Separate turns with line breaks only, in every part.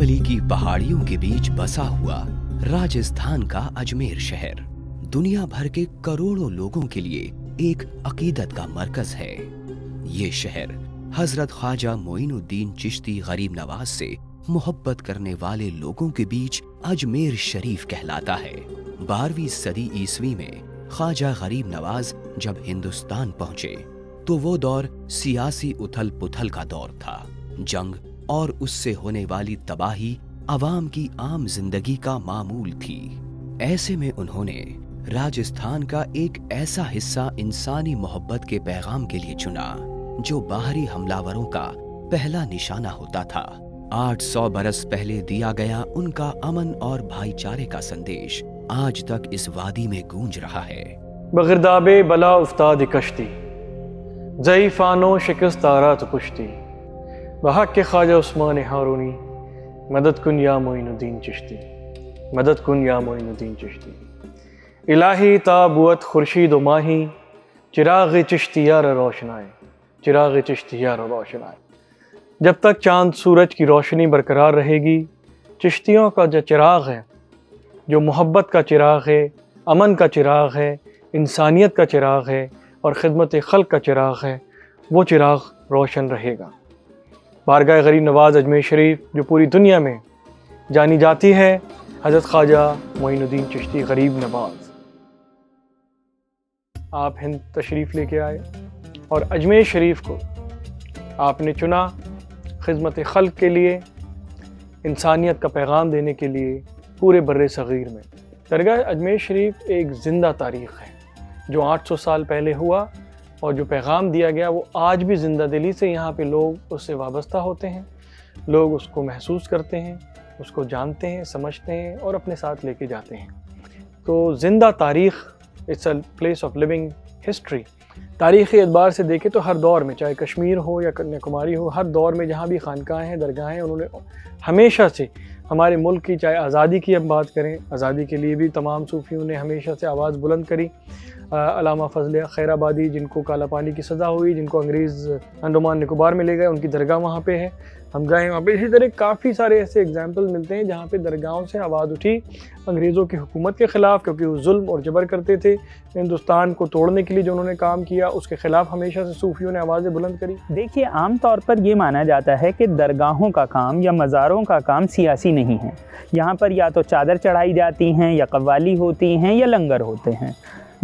जंगली की पहाड़ियों के बीच बसा हुआ राजस्थान का अजमेर शहर दुनिया भर के करोड़ों लोगों के लिए एक अकीदत का मरकज है। ये शहर हजरत ख्वाजा मोइनुद्दीन चिश्ती गरीब नवाज से मोहब्बत करने वाले लोगों के बीच अजमेर शरीफ कहलाता है। 12वीं सदी ईस्वी में ख्वाजा गरीब नवाज जब हिंदुस्तान पहुंचे तो वो दौर सियासी उथल पुथल का दौर था। जंग और उससे होने वाली तबाही अवाम की आम जिंदगी का मामूल थी। ऐसे में उन्होंने राजस्थान का एक ऐसा हिस्सा इंसानी मोहब्बत के पैगाम के लिए चुना जो बाहरी हमलावरों का पहला निशाना होता था। 800 बरस पहले दिया गया उनका अमन और भाईचारे का संदेश आज तक इस वादी में गूंज रहा है।
बगिरदाबे बला उफ्ताद कश्ती ज़ईफ़ानो शिकस्त तारा तो पुश्ती बहक के ख्वाजा उस्मान हारूनी मदद कुन या मोइनुद्दीन चिश्ती मदद कुन या मोइनुद्दीन चिश्ती इलाही ताबुअत खुर्शीद व माही चिराग चिश्तिया रोशनाए चिराग चिश्तिया रोशनाए। जब तक चांद सूरज की रोशनी बरकरार रहेगी, चिश्तियों का जो चिराग है, जो मोहब्बत का चिराग है, अमन का चिराग है, इंसानियत का चिराग है और ख़िदमत खल्क़ का चिराग है, वो चिराग रोशन रहेगा। बारगाह गरीब नवाज अजमेर शरीफ जो पूरी दुनिया में जानी जाती है, हज़रत ख्वाजा मोइनुद्दीन चिश्ती गरीब नवाज। आप हिंद तशरीफ़ लेके आए और अजमेर शरीफ को आपने चुना ख़िदमत खल्क़ के लिए, इंसानियत का पैगाम देने के लिए पूरे बर्रे सग़ीर में। दरगाह अजमेर शरीफ एक ज़िंदा तारीख़ है जो 800 साल पहले हुआ और जो पैगाम दिया गया वो आज भी ज़िंदा दिली से यहाँ पे लोग उससे वाबस्ता होते हैं, लोग उसको महसूस करते हैं, उसको जानते हैं, समझते हैं और अपने साथ लेके जाते हैं। तो ज़िंदा तारीख़, it's a place of living history. तारीख़ी एतबार से देखें तो हर दौर में, चाहे कश्मीर हो या कन्याकुमारी हो, हर दौर में जहाँ भी खानकाहें हैं, दरगाहें, उन्होंने हमेशा से हमारे मुल्क की, चाहे आज़ादी की हम बात करें, आज़ादी के लिए भी तमाम सूफ़ियों ने हमेशा से आवाज़ बुलंद करी। अल्लामा फजल खैराबादी जिनको काला पानी की सज़ा हुई, जिनको अंग्रेज़ अंडमान निकोबार में ले गए, उनकी दरगाह वहाँ पे है, हम गए वहाँ पे। इसी तरह काफ़ी सारे ऐसे एग्जाम्पल मिलते हैं जहाँ पे दरगाहों से आवाज़ उठी अंग्रेज़ों की हुकूमत के ख़िलाफ़, क्योंकि वो जुल्म और जबर करते थे। हिंदुस्तान को तोड़ने के लिए जो उन्होंने काम किया उसके ख़िलाफ़ हमेशा से सूफ़ियों ने आवाज़ें बुलंद करी।
देखिए, आम तौर पर ये माना जाता है कि दरगाहों का काम या मज़ारों का काम सियासी नहीं है। यहाँ पर या तो चादर चढ़ाई जाती हैं, या कव्वाली होती हैं, या लंगर होते हैं।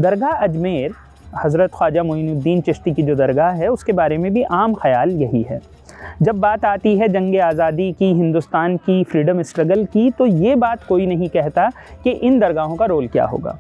दरगाह अजमेर हज़रत ख्वाजा मोइनुद्दीन चिश्ती की जो दरगाह है उसके बारे में भी आम ख़याल यही है। जब बात आती है जंग आज़ादी की, हिंदुस्तान की फ्रीडम स्ट्रगल की, तो ये बात कोई नहीं कहता कि इन दरगाहों का रोल क्या होगा।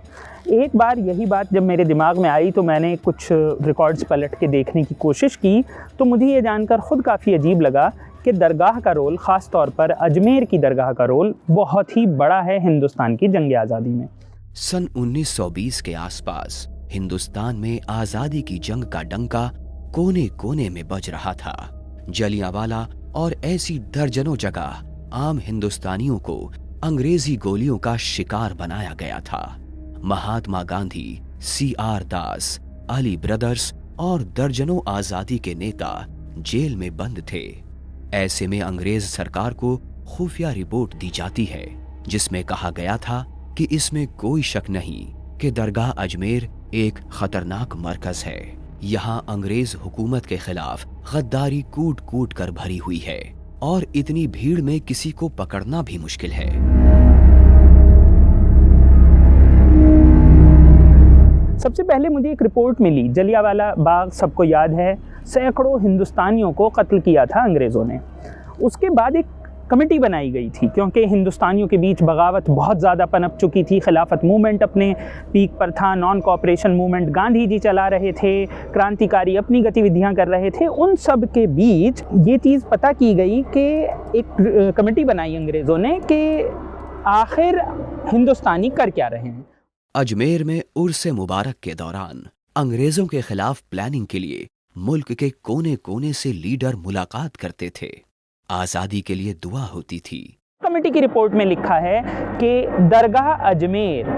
एक बार यही बात जब मेरे दिमाग में आई तो मैंने कुछ रिकॉर्ड्स पलट के देखने की कोशिश की, तो मुझे ये जानकर ख़ुद काफ़ी अजीब लगा कि दरगाह का रोल, ख़ास तौर पर अजमेर की दरगाह का रोल बहुत ही बड़ा है हिंदुस्तान की जंग आज़ादी में।
सन 1920 के आसपास हिंदुस्तान में आज़ादी की जंग का डंका कोने कोने में बज रहा था। जलियांवाला और ऐसी दर्जनों जगह आम हिंदुस्तानियों को अंग्रेजी गोलियों का शिकार बनाया गया था। महात्मा गांधी, CR दास, अली ब्रदर्स और दर्जनों आज़ादी के नेता जेल में बंद थे। ऐसे में अंग्रेज सरकार को खुफिया रिपोर्ट दी जाती है जिसमें कहा गया था कि इसमें कोई शक नहीं कि दरगाह अजमेर एक खतरनाक मरकज है। यहाँ अंग्रेज हुकूमत के खिलाफ गद्दारी कूट कूट कर भरी हुई है और इतनी भीड़ में किसी को पकड़ना भी मुश्किल है।
सबसे पहले मुझे एक रिपोर्ट मिली, जलियांवाला बाग सबको याद है, सैकड़ों हिंदुस्तानियों को कत्ल किया था अंग्रेज़ों ने। उसके बाद एक कमेटी बनाई गई थी क्योंकि हिंदुस्तानियों के बीच बगावत बहुत ज़्यादा पनप चुकी थी। खिलाफत मूवमेंट अपने पीक पर था, non cooperation movement Gandhi ji चला रहे थे, क्रांतिकारी अपनी गतिविधियां कर रहे थे। उन सब के बीच ये चीज़ पता की गई कि एक कमेटी बनाई अंग्रेज़ों ने कि आखिर हिंदुस्तानी कर क्या रहे हैं।
अजमेर में उर्स मुबारक के दौरान अंग्रेजों के खिलाफ प्लानिंग के लिए मुल्क के कोने कोने से लीडर मुलाकात करते थे। आज़ादी के लिए दुआ होती थी।
कमेटी की रिपोर्ट में लिखा है कि दरगाह अजमेर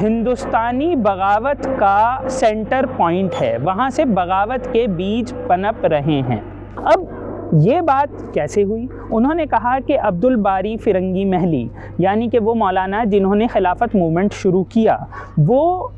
हिंदुस्तानी बगावत का सेंटर पॉइंट है, वहाँ से बगावत के बीज पनप रहे हैं। अब ये बात कैसे हुई? उन्होंने कहा कि अब्दुल बारी फिरंगी महली, यानी कि वो मौलाना जिन्होंने खिलाफत मूवमेंट शुरू किया, वो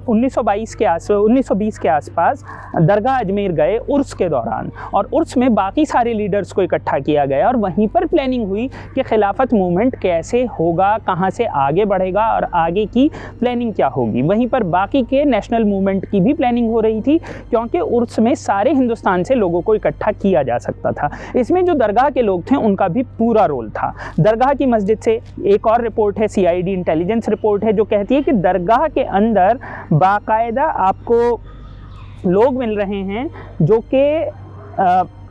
1920 के आसपास दरगाह अजमेर गए उर्स के दौरान, और उर्स में बाकी सारे लीडर्स को इकट्ठा किया गया और वहीं पर प्लानिंग हुई कि खिलाफत मूवमेंट कैसे होगा, कहाँ से आगे बढ़ेगा और आगे की प्लानिंग क्या होगी। वहीं पर बाकी के नेशनल मूवमेंट की भी प्लानिंग हो रही थी, क्योंकि उर्स में सारे हिंदुस्तान से लोगों को इकट्ठा किया जा सकता था। इसमें जो दरगाह के लोग थे उनका भी पूरा रोल था। दरगाह की मस्जिद से एक और रिपोर्ट है, CID इंटेलिजेंस रिपोर्ट है, जो कहती है कि दरगाह के अंदर बाकायदा आपको लोग मिल रहे हैं जो कि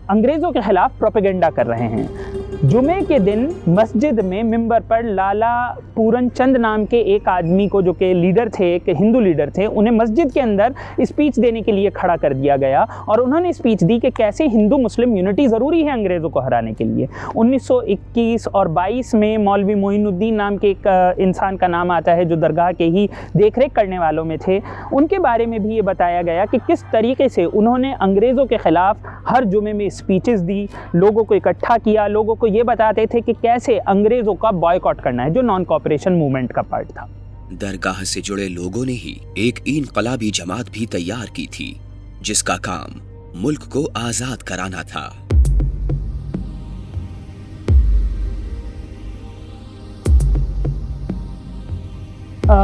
अंग्रेज़ों के ख़िलाफ़ प्रोपेगेंडा कर रहे हैं। जुमे के दिन मस्जिद में मिंबर पर लाला पूरन चंद नाम के एक आदमी को, जो कि लीडर थे, एक हिंदू लीडर थे, उन्हें मस्जिद के अंदर स्पीच देने के लिए खड़ा कर दिया गया और उन्होंने स्पीच दी कि कैसे हिंदू मुस्लिम यूनिटी ज़रूरी है अंग्रेज़ों को हराने के लिए। 1921 और 22 में मौलवी मोइनुद्दीन नाम के एक इंसान का नाम आता है जो दरगाह के ही देखरेख करने वालों में थे। उनके बारे में भी ये बताया गया कि किस तरीके से उन्होंने अंग्रेज़ों के ख़िलाफ़ हर जुमे में स्पीचेस दी, लोगों को इकट्ठा किया, लोगों को ये बताते थे कि कैसे अंग्रेज़ों का बॉयकॉट करना है, जो नॉन कॉपरेशन मूवमेंट का पार्ट था।
दरगाह से जुड़े लोगों ने ही एक इनकलाबी जमात भी तैयार की थी, जिसका काम मुल्क को आजाद कराना था।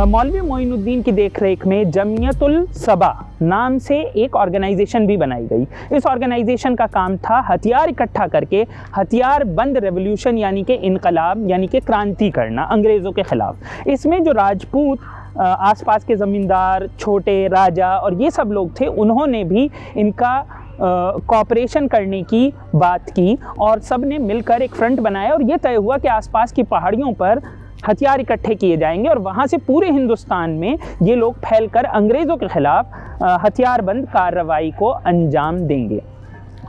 मौलवी मोइनुद्दीन की देखरेख में जमियतुल सबा नाम से एक ऑर्गेनाइजेशन भी बनाई गई। इस ऑर्गेनाइजेशन का काम था हथियार इकट्ठा करके हथियार बंद रेवोल्यूशन, यानी कि इनकलाब, यानी कि क्रांति करना अंग्रेज़ों के ख़िलाफ़। इसमें जो राजपूत आसपास के ज़मींदार, छोटे राजा और ये सब लोग थे, उन्होंने भी इनका कॉपरेशन करने की बात की और सब ने मिलकर एक फ्रंट बनाया और ये तय हुआ कि आसपास की पहाड़ियों पर हथियार इकट्ठे किए जाएंगे और वहाँ से पूरे हिंदुस्तान में ये लोग फैलकर अंग्रेज़ों के ख़िलाफ़ हथियारबंद कार्रवाई को अंजाम देंगे।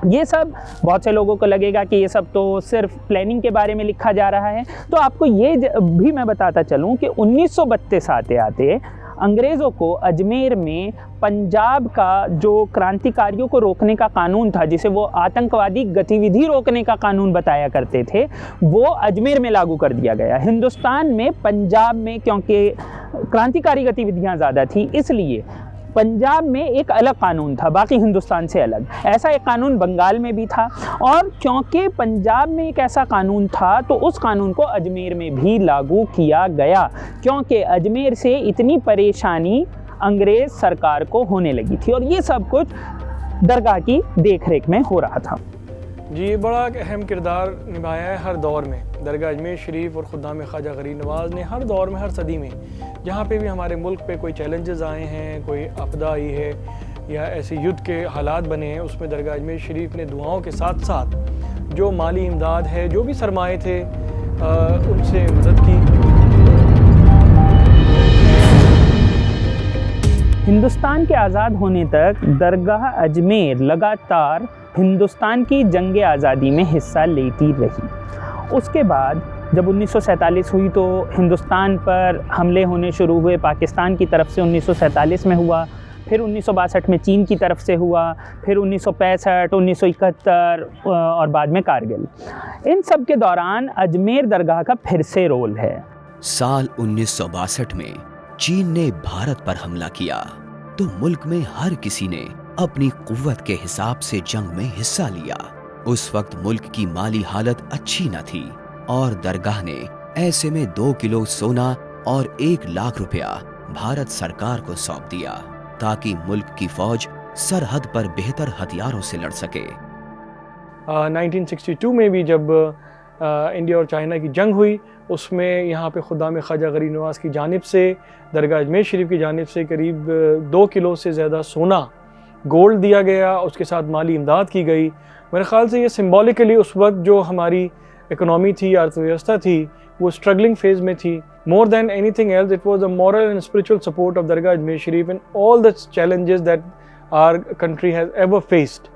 ये सब बहुत से लोगों को लगेगा कि ये सब तो सिर्फ प्लानिंग के बारे में लिखा जा रहा है, तो आपको ये भी मैं बताता चलूँ कि 1932 आते आते अंग्रेज़ों को अजमेर में पंजाब का जो क्रांतिकारियों को रोकने का कानून था, जिसे वो आतंकवादी गतिविधि रोकने का कानून बताया करते थे, वो अजमेर में लागू कर दिया गया। हिंदुस्तान में पंजाब में क्योंकि क्रांतिकारी गतिविधियां ज़्यादा थी, इसलिए पंजाब में एक अलग कानून था, बाकी हिंदुस्तान से अलग। ऐसा एक कानून बंगाल में भी था और क्योंकि पंजाब में एक ऐसा कानून था तो उस कानून को अजमेर में भी लागू किया गया, क्योंकि अजमेर से इतनी परेशानी अंग्रेज़ सरकार को होने लगी थी और ये सब कुछ दरगाह की देखरेख में हो रहा था।
जी, ये बड़ा अहम किरदार निभाया है हर दौर में। दरगाह अजमेर शरीफ और खुदाम ख्वाजा गरीब नवाज़ ने हर दौर में, हर सदी में, जहाँ पे भी हमारे मुल्क पे कोई चैलेंजेस आए हैं, कोई आपदा आई है या ऐसे युद्ध के हालात बने हैं, उसमें दरगाह अजमेर शरीफ ने दुआओं के साथ साथ जो माली इमदाद है, जो भी सरमाए थे, उनसे मदद की।
हिंदुस्तान के आज़ाद होने तक दरगाह अजमेर लगातार हिंदुस्तान की जंग आज़ादी में हिस्सा लेती रही। उसके बाद जब 1947 हुई तो हिंदुस्तान पर हमले होने शुरू हुए। पाकिस्तान की तरफ से 1947 में हुआ, फिर 1962 में चीन की तरफ से हुआ, फिर 1965, 1971 और बाद में कारगिल। इन सब के दौरान अजमेर दरगाह का फिर से रोल है।
साल 1962 में चीन ने भारत पर हमला किया तो मुल्क में हर किसी ने अपनी कुव्वत के हिसाब से जंग में हिस्सा लिया। उस वक्त मुल्क की माली हालत अच्छी न थी और दरगाह ने ऐसे में 2 किलो सोना और 1 लाख रुपया भारत सरकार को सौंप दिया ताकि मुल्क की फौज सरहद पर बेहतर हथियारों से लड़ सके।
1962 में भी जब इंडिया और चाइना की जंग हुई, उसमें यहाँ पे खुदाम ख्वाजा गरीब नवाज़ की जानिब से, दरगाह अजमेर शरीफ की जानिब से करीब 2 किलो से ज़्यादा सोना, गोल्ड दिया गया। उसके साथ माली इमदाद की गई। मेरे ख़्याल से ये सिम्बॉलिकली उस वक्त जो हमारी इकोनॉमी थी, अर्थव्यवस्था थी, वो स्ट्रगलिंग फेज़ में थी। More than anything else it was a moral and spiritual support of Dargah Ajmer Sharif in all the challenges that our country has ever faced.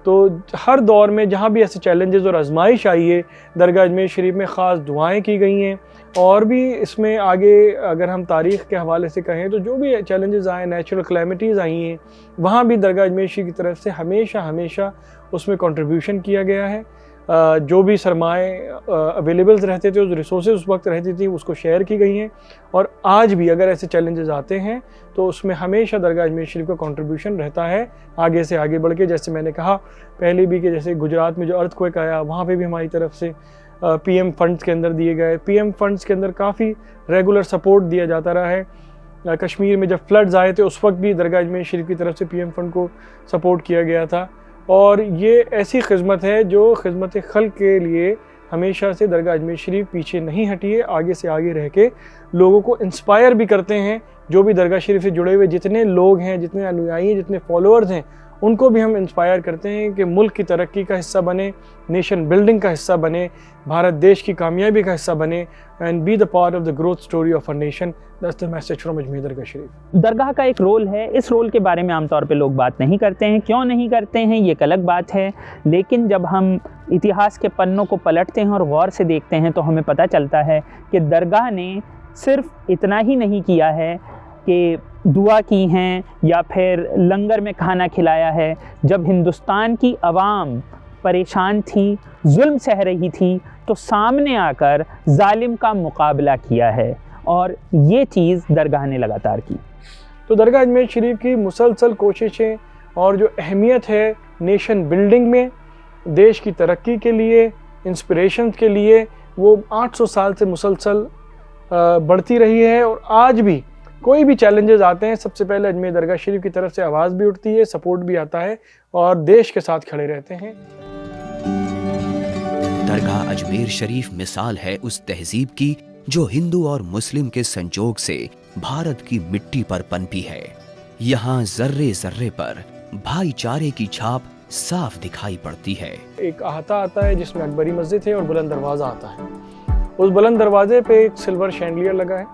तो हर दौर में जहाँ भी ऐसे चैलेंजेस और आजमाइश आई है, दरगाह अजमेर शरीफ में ख़ास दुआएं की गई हैं। और भी इसमें आगे अगर हम तारीख़ के हवाले से कहें तो जो भी चैलेंजेस आए, नेचुरल क्लैमिटीज़ आई हैं, वहाँ भी दरगाह अजमेर शरीफ की तरफ से हमेशा उसमें कंट्रीब्यूशन किया गया है। जो भी सरमाए अवेलेबल रहते थे, जो रिसोर्सेज उस वक्त रहती थी, उसको शेयर की गई हैं। और आज भी अगर ऐसे चैलेंजेस आते हैं तो उसमें हमेशा दरगाह अजमेर शरीफ का कंट्रीब्यूशन रहता है आगे से आगे बढ़ के। जैसे मैंने कहा पहले भी कि जैसे गुजरात में जो अर्थक्वेक आया, वहाँ पे भी हमारी तरफ से पीएम फंड्स के अंदर दिए गए, पीएम फंड्स के अंदर काफ़ी रेगुलर सपोर्ट दिया जाता रहा है। कश्मीर में जब फ्लड्स आए थे उस वक्त भी दरगाह अजमेर शरीफ की तरफ से पीएम फंड को सपोर्ट किया गया था। और ये ऐसी खिदमत है जो खिदमत खल्क के लिए हमेशा से दरगाह अजमेर शरीफ पीछे नहीं हटी है, आगे से आगे रह के लोगों को इंस्पायर भी करते हैं। जो भी दरगाह शरीफ से जुड़े हुए जितने लोग हैं, जितने अनुयायी हैं, जितने फॉलोअर्स हैं, उनको भी हम इंस्पायर करते हैं कि मुल्क की तरक्की का हिस्सा बने, नेशन बिल्डिंग का हिस्सा बने, भारत देश की कामयाबी का हिस्सा बने, and be the part of the growth story of a nation. That's the message from Ajmer Dargah Sharif.
दरगाह का एक रोल है, इस रोल के बारे में आमतौर पे लोग बात नहीं करते हैं। क्यों नहीं करते हैं ये एक अलग बात है, लेकिन जब हम इतिहास के पन्नों को पलटते हैं और गौर से देखते हैं तो हमें पता चलता है कि दरगाह ने सिर्फ इतना ही नहीं किया है कि दुआ की हैं या फिर लंगर में खाना खिलाया है। जब हिंदुस्तान की आवाम परेशान थी, जुल्म सह रही थी, तो सामने आकर जालिम का मुकाबला किया है, और ये चीज़ दरगाह ने लगातार की।
तो दरगाह अजमेर शरीफ की मुसलसल कोशिशें और जो अहमियत है नेशन बिल्डिंग में, देश की तरक्की के लिए, इंस्पिरेशन के लिए, वो 800 साल से मुसलसल बढ़ती रही है। और आज भी कोई भी चैलेंजेस आते हैं, सबसे पहले अजमेर दरगाह शरीफ की तरफ से आवाज़ भी उठती है, सपोर्ट भी आता है और देश के साथ खड़े रहते हैं।
दरगाह अजमेर शरीफ मिसाल है उस तहजीब की जो हिंदू और मुस्लिम के संजोग से भारत की मिट्टी पर पनपी है। यहाँ जर्रे जर्रे पर भाईचारे की छाप साफ दिखाई पड़ती है।
एक अहाता आता है जिसमें अकबरी मस्जिद है और बुलंद दरवाज़ा आता है। उस बुलंद दरवाजे पे एक सिल्वर शैंडलियर लगा है,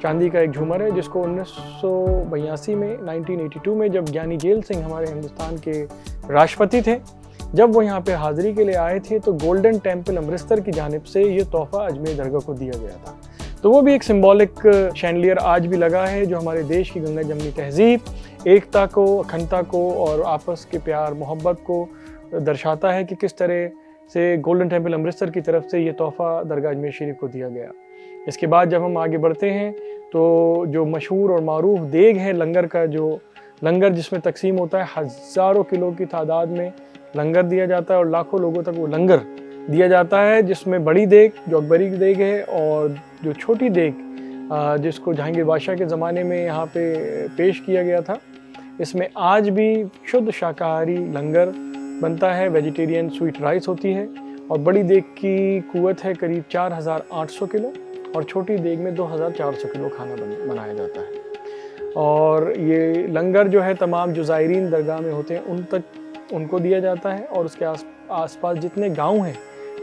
चांदी का एक झूमर है, जिसको 1982 में 1982 में जब ज्ञानी जेल सिंह हमारे हिंदुस्तान के राष्ट्रपति थे, जब वो यहाँ पे हाज़िरी के लिए आए थे, तो गोल्डन टेम्पल अमृतसर की जानिब से ये तोहफ़ा अजमेर दरगाह को दिया गया था। तो वो भी एक सिंबॉलिक शैंडलियर आज भी लगा है जो हमारे देश की गंगा जमनी तहजीब, एकता को, अखंडता को और आपस के प्यार मोहब्बत को दर्शाता है कि किस तरह से गोल्डन टेम्पल अमृतसर की तरफ से ये तोहफ़ा दरगाह अजमेर शरीफ को दिया गया। इसके बाद जब हम आगे बढ़ते हैं तो जो मशहूर और मारूफ देग है लंगर का, जो लंगर जिसमें तकसीम होता है, हज़ारों किलो की तादाद में लंगर दिया जाता है और लाखों लोगों तक वो लंगर दिया जाता है, जिसमें बड़ी देग जो अकबरी देग है और जो छोटी देग जिसको जहांगीर बादशाह के ज़माने में यहाँ पे पेश किया गया था, इसमें आज भी शुद्ध शाकाहारी लंगर बनता है, वेजिटेरियन स्वीट राइस होती है। और बड़ी देग की कुवत है करीब 4800 किलो और छोटी देग में 2400 किलो खाना बनाया जाता है। और ये लंगर जो है तमाम जो ज़ायरीन दरगाह में होते हैं उन तक उनको दिया जाता है और उसके आसपास जितने गांव हैं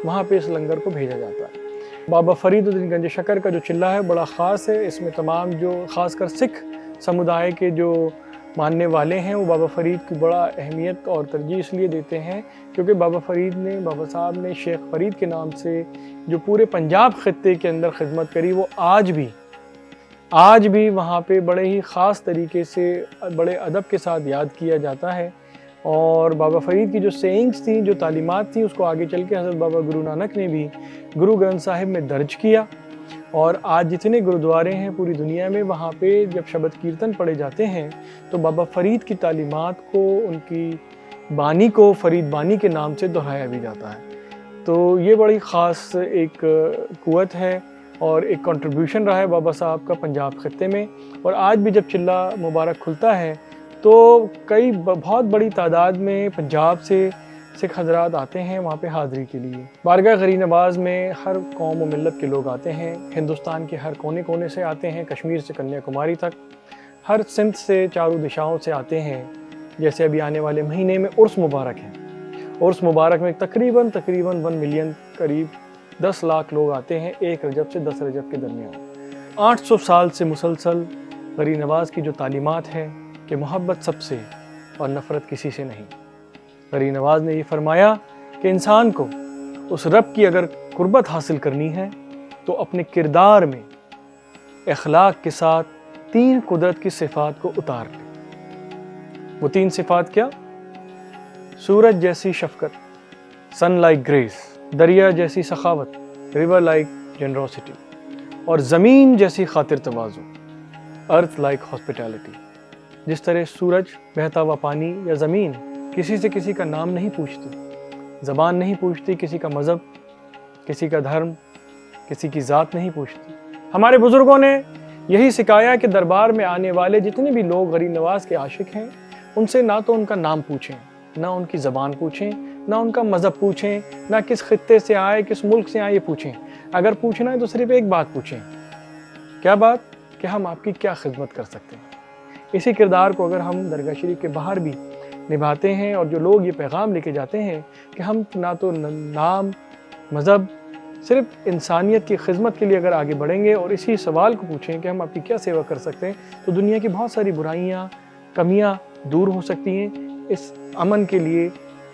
वहाँ पे इस लंगर को भेजा जाता है। बाबा फरीदुद्दीन गंज शकर का जो चिल्ला है बड़ा ख़ास है। इसमें तमाम जो ख़ासकर सिख समुदाय के जो मानने वाले हैं वो बाबा फरीद की बड़ा अहमियत और तरजीह इसलिए देते हैं क्योंकि बाबा साहब ने शेख फरीद के नाम से जो पूरे पंजाब खित्ते के अंदर खिदमत करी, वो आज भी वहाँ पे बड़े ही ख़ास तरीके से बड़े अदब के साथ याद किया जाता है। और बाबा फरीद की जो सेइंग्स थी, जो तालीमात थी, उसको आगे चल के हज़रत बाबा गुरु नानक ने भी गुरु ग्रंथ साहिब में दर्ज किया। और आज जितने गुरुद्वारे हैं पूरी दुनिया में, वहाँ पे जब शबद कीर्तन पढ़े जाते हैं तो बाबा फरीद की तालीमात को, उनकी बानी को फरीद बानी के नाम से दोहराया भी जाता है। तो ये बड़ी ख़ास एक कुव्वत है और एक कंट्रीब्यूशन रहा है बाबा साहब का पंजाब खित्ते में। और आज भी जब चिल्ला मुबारक खुलता है तो कई बहुत बड़ी तादाद में पंजाब से सिख हजरात आते हैं वहाँ पे हाज़िरी के लिए। बारगाह गरीब नवाज़ में हर कौम व मिल्लत के लोग आते हैं, हिंदुस्तान के हर कोने कोने से आते हैं, कश्मीर से कन्याकुमारी तक, हर सिंध से, चारों दिशाओं से आते हैं। जैसे अभी आने वाले महीने में उर्स मुबारक है, उर्स मुबारक में तकरीबन 1 मिलियन करीब 10 लाख लोग आते हैं 1 रजब से 10 रजब के दरमियान। 800 साल से मुसलसल गरीब नवाज़ की जो तालीमात है कि मोहब्बत सबसे और नफ़रत किसी से नहीं। गरीब नवाज़ ने ये फरमाया कि इंसान को उस रब की अगर कुर्बत हासिल करनी है तो अपने किरदार में अखलाक के साथ 3 कुदरत की सिफ़ात को उतार ले। वो 3 सिफ़ात क्या? सूरज जैसी शफकत, सन लाइक ग्रेस, दरिया जैसी सखावत, रिवर लाइक जनरोसिटी, और ज़मीन जैसी खातिर तवाज़ु, अर्थ लाइक हॉस्पिटैलिटी। जिस तरह सूरज, बहता हुआ पानी या ज़मीन किसी से किसी का नाम नहीं पूछती, ज़बान नहीं पूछती, किसी का मज़हब, किसी का धर्म, किसी की ज़ात नहीं पूछती। हमारे बुज़ुर्गों ने यही सिखाया कि दरबार में आने वाले जितने भी लोग गरीब नवाज के आशिक हैं, उनसे ना तो उनका नाम पूछें, ना उनकी ज़बान पूछें, ना उनका मज़हब पूछें, ना किस खित्ते से आए, किस मुल्क से आए ये पूछें। अगर पूछना है तो सिर्फ एक बात पूछें, क्या बात? कि हम आपकी क्या खिदमत कर सकते हैं। इसी किरदार को अगर हम दरगाह शरीफ के बाहर भी निभाते हैं और जो लोग ये पैगाम लेके जाते हैं कि हम ना तो नाम, मज़हब, सिर्फ इंसानियत की खिदमत के लिए अगर आगे बढ़ेंगे और इसी सवाल को पूछें कि हम आपकी क्या सेवा कर सकते हैं, तो दुनिया की बहुत सारी बुराइयाँ, कमियाँ दूर हो सकती हैं। इस अमन के लिए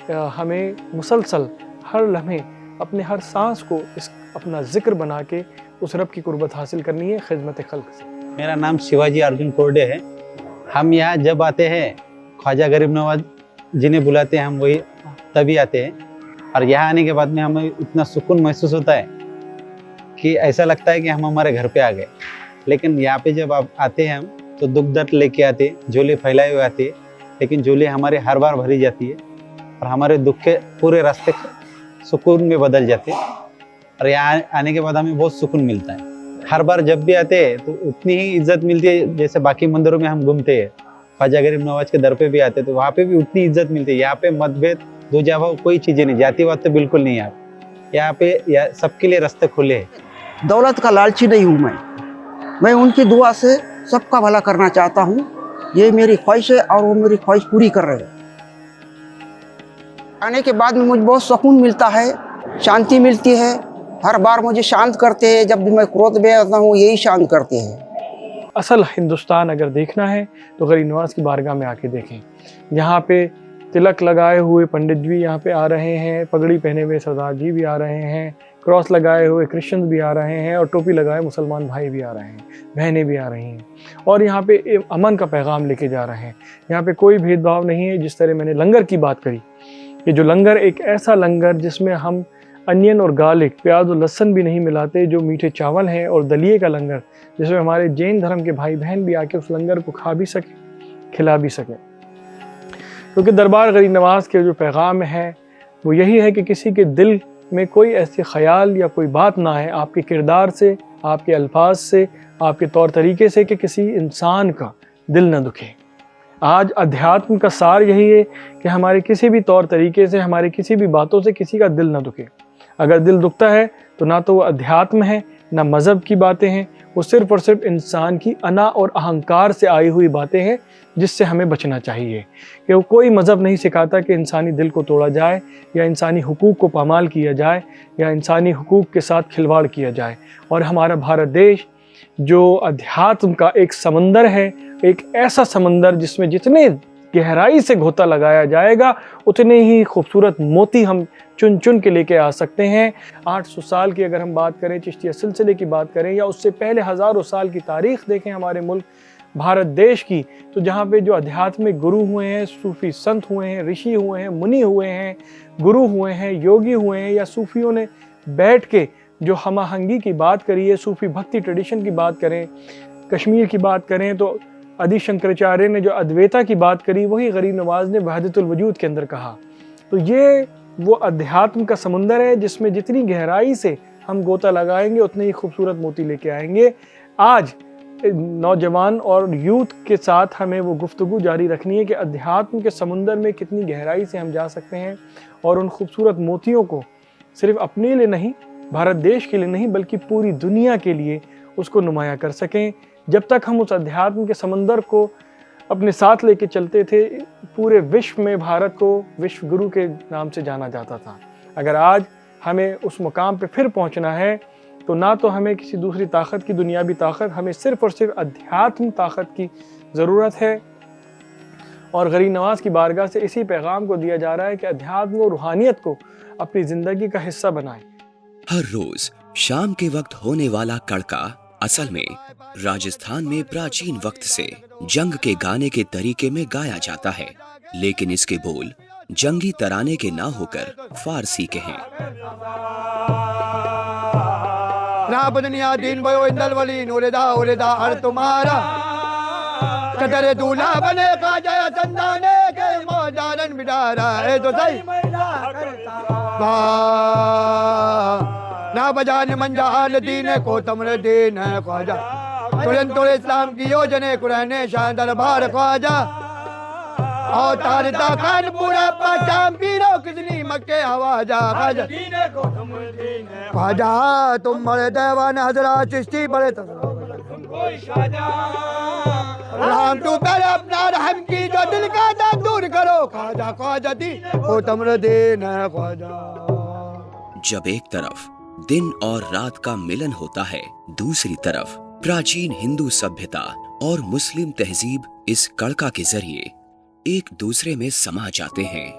हमें मुसलसल हर लम्हे अपने हर सांस को इस अपना जिक्र बना के उस रब की कुर्बत हासिल करनी है खिदमत खल्क से।
मेरा नाम शिवाजी अर्जुन कोरडे है। हम यहाँ जब आते हैं, ख्वाजा गरीब नवाज जिन्हें बुलाते हैं हम वही तभी आते हैं, और यहाँ आने के बाद में हमें इतना सुकून महसूस होता है कि ऐसा लगता है कि हम हमारे घर पे आ गए। लेकिन यहाँ पे जब आप आते हैं हम तो दुख दर्द लेके आते, झोले फैलाए हुए आते, लेकिन झोले हमारे हर बार भरी जाती है और हमारे दुख के पूरे रास्ते सुकून में बदल जाते हैं। और यहाँ आने के बाद हमें बहुत सुकून मिलता है। हर बार जब भी आते हैं तो उतनी ही इज्जत मिलती है जैसे बाकी मंदिरों में हम घूमते हैं। ख्वाजा गरीब नवाज के दर पे भी आते तो वहाँ पे भी उतनी इज्जत मिलती है। यहाँ पे मतभेद, दो जाभाव कोई चीज़ें नहीं, जातिवाद तो बिल्कुल नहीं है। यहाँ पे सबके लिए रास्ते खुले हैं।
दौलत का लालची नहीं हूँ मैं उनकी दुआ से सबका भला करना चाहता हूँ। ये मेरी ख्वाहिश है और वो मेरी ख्वाहिश पूरी कर रहे हैं। आने के बाद में मुझे बहुत सुकून मिलता है, शांति मिलती है। हर बार मुझे शांत करते हैं, जब भी मैं क्रोध में आता हूँ यही शांत करते हैं।
असल हिंदुस्तान अगर देखना है तो गरीब नवाज की बारगाह में आके देखें। यहाँ पे तिलक लगाए हुए पंडित भी यहाँ पे आ रहे हैं, पगड़ी पहने हुए सरदार जी भी आ रहे हैं, क्रॉस लगाए हुए क्रिश्चियन भी आ रहे हैं और टोपी लगाए मुसलमान भाई भी आ रहे हैं, बहनें भी आ रही हैं और यहाँ पे अमन का पैगाम लेके जा रहे हैं। यहाँ पे कोई भेदभाव नहीं है। जिस तरह मैंने लंगर की बात करी, ये जो लंगर एक ऐसा लंगर जिसमें हम अनियन और गार्लिक, प्याज और लहसुन भी नहीं मिलाते, जो मीठे चावल हैं, और दलिए का लंगर जिसमें हमारे जैन धर्म के भाई बहन भी आके उस लंगर को खा भी सकें, खिला भी सकें। क्योंकि दरबार गरीब नवाज के जो पैगाम है वो यही है कि किसी के दिल में कोई ऐसे ख्याल या कोई बात ना आए आपके किरदार से, आपके अल्फाज से, आपके तौर तरीके से, कि किसी इंसान का दिल न दुखे। आज अध्यात्म का सार यही है कि हमारे किसी भी तौर तरीके से, हमारे किसी भी बातों से किसी का दिल न दुखे। अगर दिल दुखता है तो ना तो वो अध्यात्म है, ना मज़हब की बातें हैं, वो सिर्फ़ और सिर्फ इंसान की अना और अहंकार से आई हुई बातें हैं, जिससे हमें बचना चाहिए। कि वो कोई मज़हब नहीं सिखाता कि इंसानी दिल को तोड़ा जाए या इंसानी हुकूक को पामाल किया जाए या इंसानी हुकूक के साथ खिलवाड़ किया जाए। और हमारा भारत देश जो अध्यात्म का एक समंदर है, एक ऐसा समंदर जिसमें जितने गहराई से गोता लगाया जाएगा उतने ही खूबसूरत मोती हम चुन चुन के लेके आ सकते हैं। 800 साल की अगर हम बात करें, चिश्तिया सिलसिले की बात करें, या उससे पहले हज़ारों साल की तारीख़ देखें हमारे मुल्क भारत देश की, तो जहाँ पे जो आध्यात्मिक गुरु हुए हैं, सूफ़ी संत हुए हैं, ऋषि हुए हैं, मुनि हुए हैं, गुरु हुए हैं, योगी हुए हैं, या सूफ़ियों ने बैठ के जो हमाहंगी की बात करी है, सूफ़ी भक्ति ट्रेडिशन की बात करें, कश्मीर की बात करें तो आदि शंकराचार्य ने जो अद्वैता की बात करी वही गरीब नवाज ने वहदतुल वजूद के अंदर कहा। तो ये वो अध्यात्म का समुंदर है जिसमें जितनी गहराई से हम गोता लगाएंगे उतने ही खूबसूरत मोती लेके आएंगे। आज नौजवान और यूथ के साथ हमें वो गुफ्तगू जारी रखनी है कि अध्यात्म के समुंदर में कितनी गहराई से हम जा सकते हैं और उन खूबसूरत मोतियों को सिर्फ अपने लिए नहीं, भारत देश के लिए नहीं, बल्कि पूरी दुनिया के लिए उसको नुमाया कर सकें। जब तक हम उस अध्यात्म के समंदर को अपने साथ लेके चलते थे, पूरे विश्व में भारत को विश्व गुरु के नाम से जाना जाता था। अगर आज हमें उस मुकाम पे फिर पहुंचना है तो ना तो हमें किसी दूसरी ताकत की, दुनियावी ताकत, हमें सिर्फ और सिर्फ अध्यात्म ताकत की ज़रूरत है। और गरीब नवाज की बारगाह से इसी पैगाम को दिया जा रहा है कि अध्यात्म और रूहानियत को अपनी ज़िंदगी का हिस्सा बनाएं।
हर रोज शाम के वक्त होने वाला कड़का असल में राजस्थान में प्राचीन वक्त से जंग के गाने के तरीके में गाया जाता है, लेकिन इसके बोल जंगी तराने के ना होकर फारसी के हैं।
ना बदनिया दीन भयो इंदल वली ओलेदा हर तुम्हारा कदर दूल्हा बने का जया चंदाने के मौजारन बिडारा है तो सही ना बजाने मंजाल दीन को तमर दीन है ख्वाजा तुरंत इस्लाम की योजने कुराने शाह दरबार ख्वाजा और तारता खान पूरा पचाम पीरो कितनी मक्के आवाजा ख्वाजा तुम बड़े देवान हजरा चिश्ती बड़े राम तू पहले अपना रहम की जो दिल का दर्द दूर करो ख्वाजा ख्वाजा दी वो तमर दीन है ख्वाजा।
जब एक तरफ दिन और रात का मिलन होता है, दूसरी तरफ प्राचीन हिंदू सभ्यता और मुस्लिम तहजीब इस कड़का के जरिए एक दूसरे में समा जाते हैं।